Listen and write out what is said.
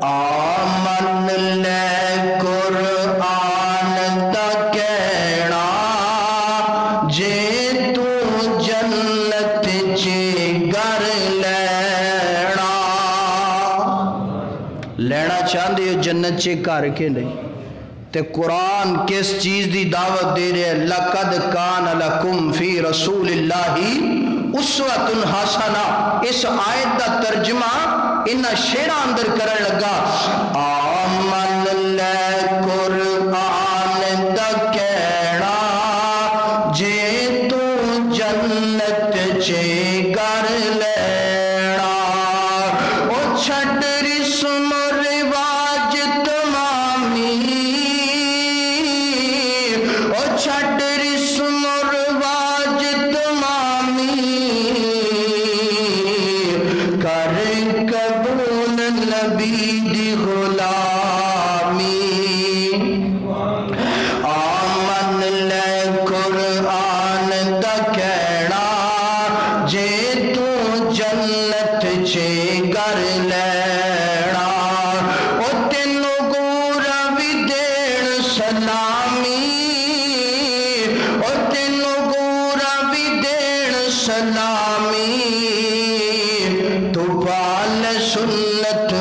آمن لے قرآن دا کہنا جے تو جنت چی گر لینا لینا چاہتے ہو جنت چی کر کے نہیں تے قرآن کس چیز دی دعوت دے رہے ہیں لَقَدْ كَانَ لَكُمْ فِي رَسُولِ اللَّهِ اُسْوَةٌ حَسَنَةٌ اس آیت دا ترجمہ انہا شیرہ اندر کرن لگا آمن لے قرآن دا کہنا جے تو جنت چے گر لینا او چھٹ رسم رواج تمامی او چھٹ رسم رواج تمامی کر قبول نبی دی غلامی آمن لے قرآن دا کہنا جے تو جنت چے گر لینا او تینو گورا بھی دین سلامی او تینو گورا بھی دین سلامی تو پال سنت